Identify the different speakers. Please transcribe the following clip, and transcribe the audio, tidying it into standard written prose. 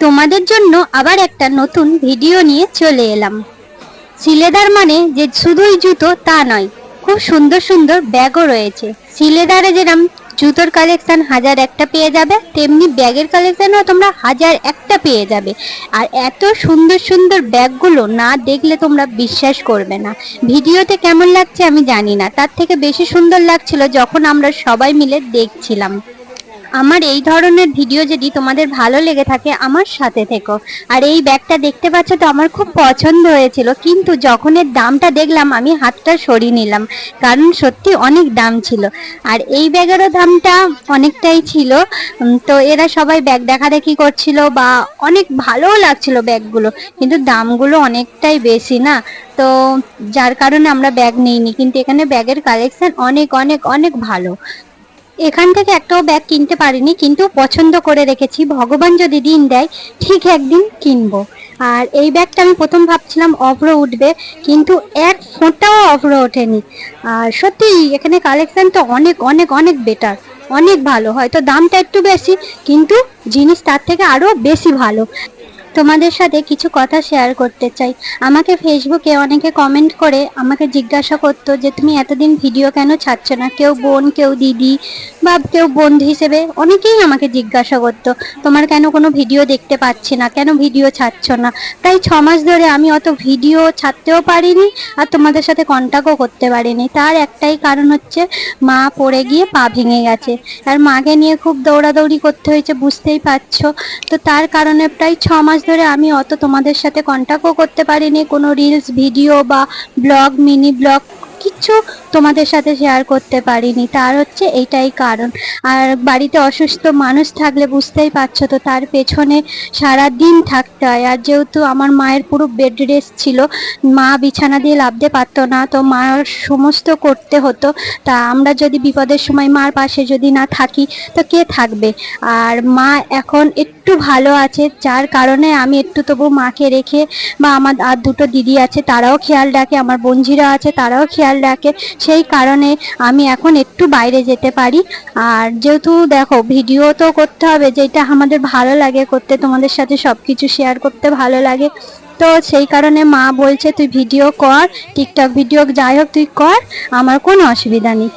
Speaker 1: তোমাদের জন্য আবার একটা নতুন ভিডিও নিয়ে চলে এলাম। সিলেদার মানে যে শুধুই জুতো তা নয়, খুব সুন্দর সুন্দর ব্যাগও রয়েছে। সিলেদারে যেরকম জুতোর কালেকশন হাজার একটা পেয়ে যাবে, তেমনি ব্যাগের কালেকশনও তোমরা হাজার একটা পেয়ে যাবে। আর এত সুন্দর সুন্দর ব্যাগগুলো না দেখলে তোমরা বিশ্বাস করবে না। ভিডিওতে কেমন লাগছে আমি জানি না, তার থেকে বেশি সুন্দর লাগছিল যখন আমরা সবাই মিলে দেখছিলাম। আমার এই ধরনের ভিডিও যদি তোমাদের ভালো লেগে থাকে আমার সাথে থেকো। আর এই ব্যাগটা দেখতে পাচ্ছ তো, আমার খুব পছন্দ হয়েছিল, কিন্তু যখন এর দামটা দেখলাম আমি হাতটা সরিয়ে নিলাম, কারণ সত্যি অনেক দাম ছিল। আর এই ব্যাগেরও দামটা অনেকটাই ছিল। তো এরা সবাই ব্যাগ দেখাদেখি করছিল, বা অনেক ভালোও লাগছিল ব্যাগগুলো, কিন্তু দামগুলো অনেকটাই বেশি না। তো যার কারণে আমরা ব্যাগ নিইনি, কিন্তু এখানে ব্যাগের কালেকশন অনেক অনেক অনেক ভালো। এখান থেকে একটাও ব্যাগ কিনতে পারিনি, কিন্তু পছন্দ করে রেখেছি, ভগবান যদি দিন দেয় ঠিক একদিন কিনবো। আর এই ব্যাগটা আমি প্রথম ভাবছিলাম অভ্র উঠবে, কিন্তু এক ফোঁটাও অভ্র ওঠেনি। আর সত্যি এখানে কালেকশন তো অনেক অনেক অনেক বেটার, অনেক ভালো। হয়তো দামটা একটু বেশি, কিন্তু জিনিস তার থেকে আরো বেশি ভালো। তোমাদের সাথে কিছু কথা শেয়ার করতে চাই। আমাকে ফেসবুকে অনেকে কমেন্ট করে আমাকে জিজ্ঞাসা করতো যে তুমি এতদিন ভিডিও কেন ছাড়ছ না। কেউ বোন, কেউ দিদি, বা কেউ বন্ধু হিসেবে অনেকেই আমাকে জিজ্ঞাসা করতো তোমার কেন কোনো ভিডিও দেখতে পাচ্ছি না, কেন ভিডিও ছাড়ছ না। প্রায় 6 মাস ধরে আমি অত ভিডিও ছাড়তেও পারিনি, আর তোমাদের সাথে কন্ট্যাক্টও করতে পারিনি। তার একটাই কারণ হচ্ছে মা পড়ে গিয়ে পা ভেঙে গেছে, আর মাকে নিয়ে খুব দৌড়াদৌড়ি করতে হয়েছে, বুঝতেই পারছো। তো তার কারণে প্রায় 6 মাস ধরে আমি অত তোমাদের সাথে কন্ট্যাক্টও করতে পারিনি, কোনো রিলস ভিডিও বা ব্লগ, মিনি ব্লগ কিছু তোমাদের সাথে শেয়ার করতে পারিনি। তার হচ্ছে এইটাই কারণ। আর বাড়িতে অসুস্থ মানুষ থাকলে বুঝতেই পারছো তো, তার পেছনে সারা দিন থাকতে হয়। আর যেহেতু আমার মায়ের পুরো বেড রেস্ট ছিল, মা বিছানা দিয়ে লাফতে পারতো না, তো মার সমস্ত করতে হতো। তা আমরা যদি বিপদের সময় মার পাশে যদি না থাকি তো কে থাকবে। আর মা এখন একটু ভালো আছে, যার কারণে আমি একটু তবু মাকে রেখে, বা আমার আর দুটো দিদি আছে তারাও খেয়াল রাখে, আমার বোনঝিরা আছে তারাও খেয়াল রাখে, সেই কারণে আমি এখন একটু বাইরে যেতে পারি। আর যেহেতু দেখো ভিডিও তো করতে হবে, যেটা আমাদের ভালো লাগে করতে, তোমাদের সাথে সব কিছু শেয়ার করতে ভালো লাগে। তো সেই কারণে মা বলছে তুই ভিডিও কর, টিকটক ভিডিও যাই হোক তুই কর, আমার কোনো অসুবিধা নেই।